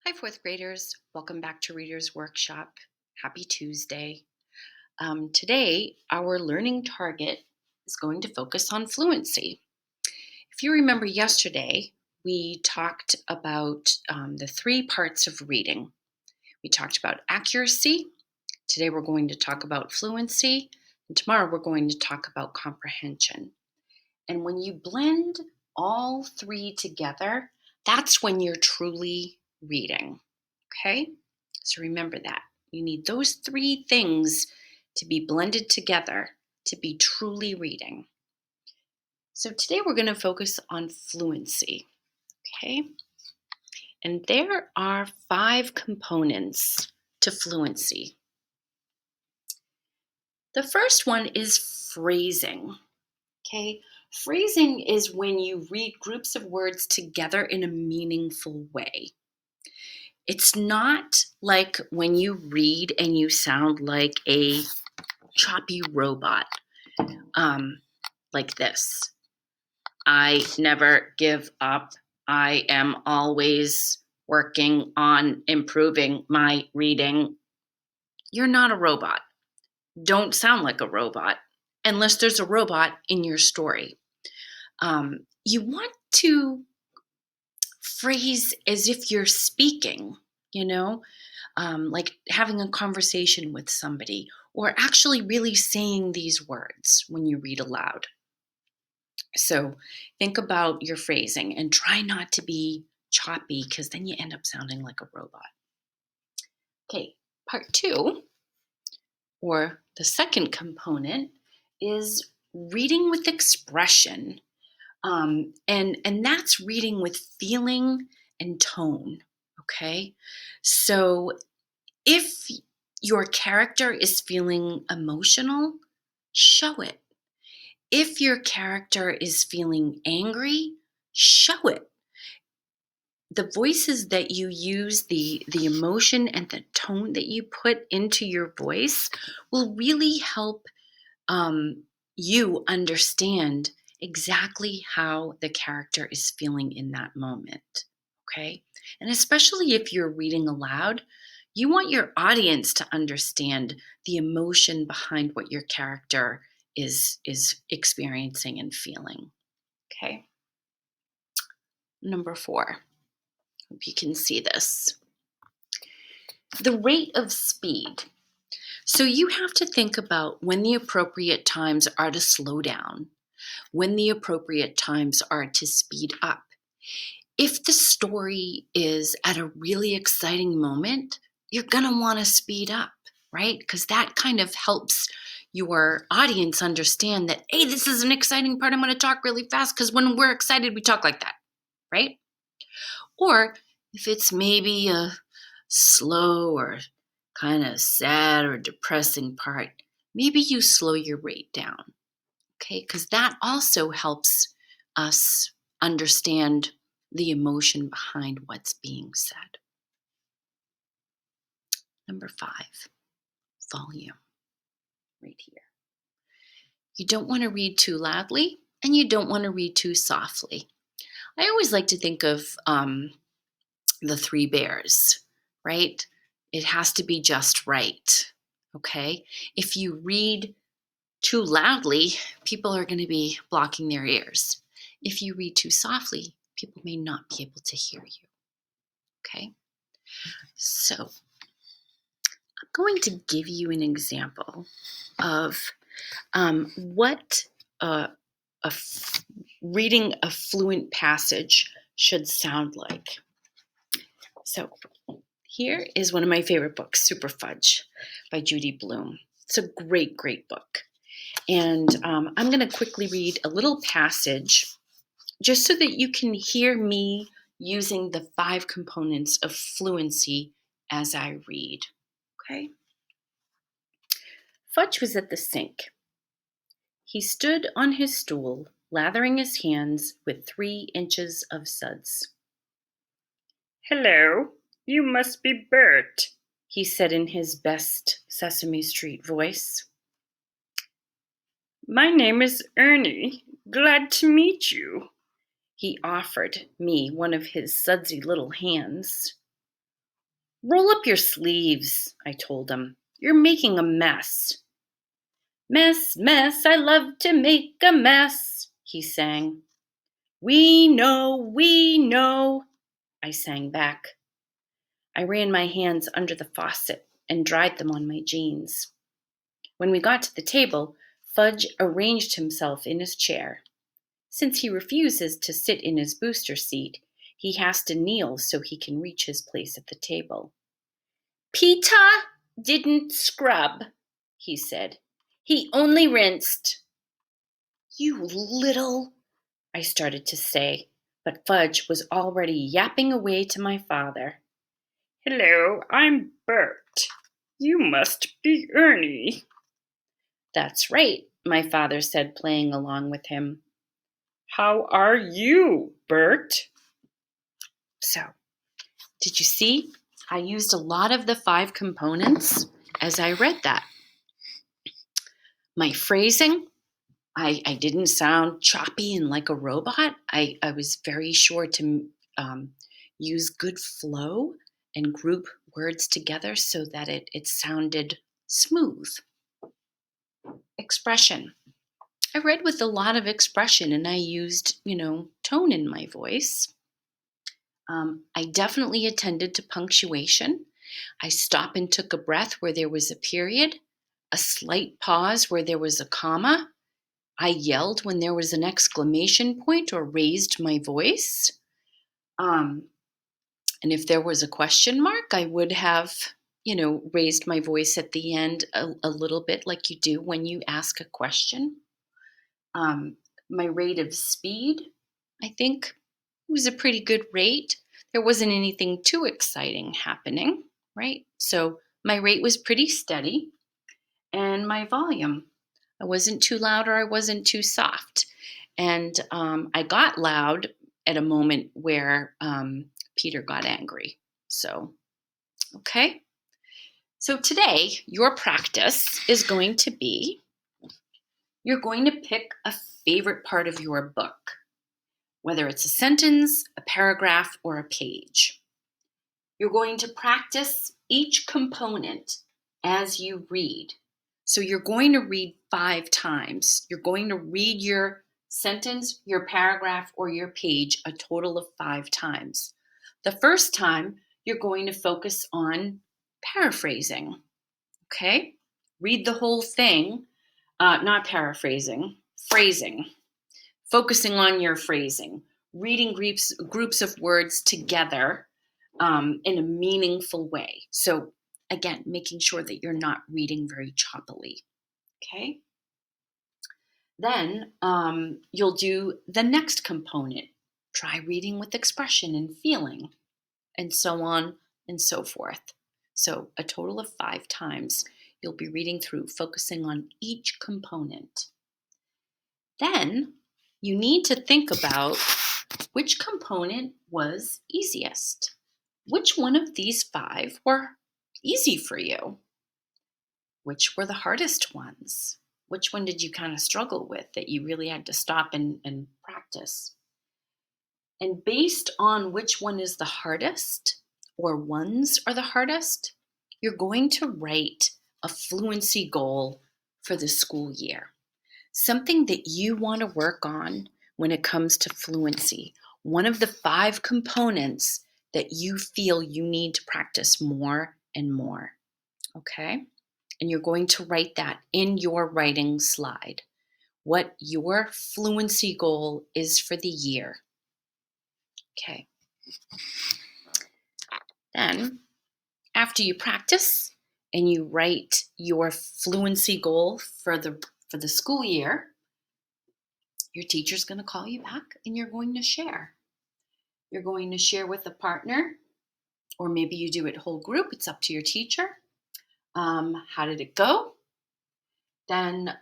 Hi, fourth graders. Welcome back to Reader's Workshop. Happy Tuesday. Today, our learning target is going to focus on fluency. If you remember yesterday, we talked about the three parts of reading. We talked about accuracy. Today, we're going to talk about fluency. And tomorrow, we're going to talk about comprehension. And when you blend all three together, that's when you're truly reading. Okay? So remember that. You need those three things to be blended together to be truly reading. So today we're going to focus on fluency. Okay? And there are 5 components to fluency. The first one is phrasing. Okay? Phrasing is when you read groups of words together in a meaningful way. It's not like when you read and you sound like a choppy robot, like this. I never give up. I am always working on improving my reading. You're not a robot. Don't sound like a robot unless there's a robot in your story. You want to phrase as if you're speaking, like having a conversation with somebody or actually really saying these words when you read aloud. So think about your phrasing and try not to be choppy because then you end up sounding like a robot. Okay, part 2, or the second component, is reading with expression. And that's reading with feeling and tone. Okay, so if your character is feeling emotional, show it. If your character is feeling angry, show it. The voices that you use, the emotion and the tone that you put into your voice will really help you understand exactly how the character is feeling in that moment. Okay? And especially if you're reading aloud, you want your audience to understand the emotion behind what your character is experiencing and feeling. Okay? Number 4. Hope you can see this. The rate of speed. So you have to think about when the appropriate times are to slow down, when the appropriate times are to speed up. If the story is at a really exciting moment, you're going to want to speed up, right? Because that kind of helps your audience understand that, hey, this is an exciting part. I'm going to talk really fast because when we're excited, we talk like that, right? Or if it's maybe a slow or kind of sad or depressing part, maybe you slow your rate down, okay? Because that also helps us understand the emotion behind what's being said. Number 5, volume, right here. You don't want to read too loudly and you don't want to read too softly. I always like to think of the 3 bears, right? It has to be just right, okay? If you read too loudly, people are going to be blocking their ears. If you read too softly, people may not be able to hear you, okay? So I'm going to give you an example of what reading a fluent passage should sound like. So here is one of my favorite books, Super Fudge by Judy Blume. It's a great, great book. And I'm going to quickly read a little passage just so that you can hear me using the 5 components of fluency as I read. Okay? Fudge was at the sink. He stood on his stool, lathering his hands with 3 inches of suds. "Hello, you must be Bert," he said in his best Sesame Street voice. "My name is Ernie. Glad to meet you." He offered me one of his sudsy little hands. Roll up your sleeves, I told him. You're making a mess. Mess, mess, I love to make a mess, he sang. We know, I sang back. I ran my hands under the faucet and dried them on my jeans. When we got to the table, Fudge arranged himself in his chair. Since he refuses to sit in his booster seat, he has to kneel so he can reach his place at the table. Peter didn't scrub, he said. He only rinsed. You little, I started to say, but Fudge was already yapping away to my father. Hello, I'm Bert. You must be Ernie. That's right, my father said, playing along with him. How are you, Bert? So, did you see? I used a lot of the 5 components as I read that. My phrasing, I didn't sound choppy and like a robot. I was very sure to use good flow and group words together so that it sounded smooth. Expression. I read with a lot of expression and I used, tone in my voice. I definitely attended to punctuation. I stopped and took a breath where there was a period, a slight pause where there was a comma. I yelled when there was an exclamation point or raised my voice. And if there was a question mark, I would have, raised my voice at the end a little bit like you do when you ask a question. My rate of speed, I think, was a pretty good rate. There wasn't anything too exciting happening, right? So my rate was pretty steady. And my volume, I wasn't too loud or I wasn't too soft. And I got loud at a moment where Peter got angry. So, okay. So today, your practice is going to be, you're going to pick a favorite part of your book, whether it's a sentence, a paragraph, or a page. You're going to practice each component as you read. So you're going to read 5 times. You're going to read your sentence, your paragraph, or your page a total of 5 times. The first time, you're going to focus on paraphrasing. Okay? Read the whole thing, not paraphrasing, phrasing. Focusing on your phrasing, reading groups of words together in a meaningful way. So again, making sure that you're not reading very choppily. Okay. Then you'll do the next component. Try reading with expression and feeling, and so on and so forth. So a total of 5 times you'll be reading through, focusing on each component. Then you need to think about which component was easiest. Which one of these 5 were easy for you? Which were the hardest ones? Which one did you kind of struggle with that you really had to stop and practice? And based on which one is the hardest, or ones are the hardest, you're going to write a fluency goal for the school year. Something that you want to work on when it comes to fluency. One of the 5 components that you feel you need to practice more and more. Okay? And you're going to write that in your writing slide. What your fluency goal is for the year. Okay. Then, after you practice and you write your fluency goal for the school year, your teacher's going to call you back and you're going to share. You're going to share with a partner, or maybe you do it whole group. It's up to your teacher. How did it go? Then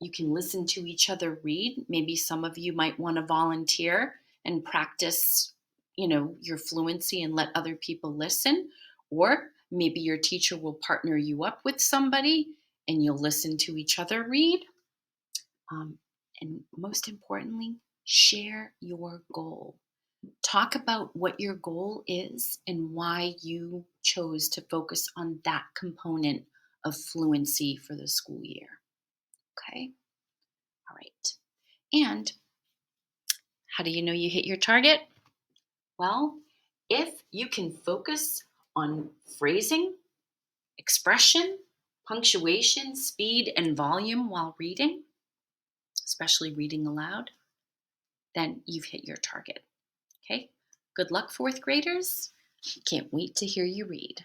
you can listen to each other read. Maybe some of you might want to volunteer and practice, your fluency and let other people listen. Or maybe your teacher will partner you up with somebody and you'll listen to each other read. And most importantly, share your goal. Talk about what your goal is and why you chose to focus on that component of fluency for the school year. Okay. All right. And how do you know you hit your target? Well, if you can focus on phrasing, expression, punctuation, speed, and volume while reading, especially reading aloud, then you've hit your target. Okay. Good luck, fourth graders. Can't wait to hear you read.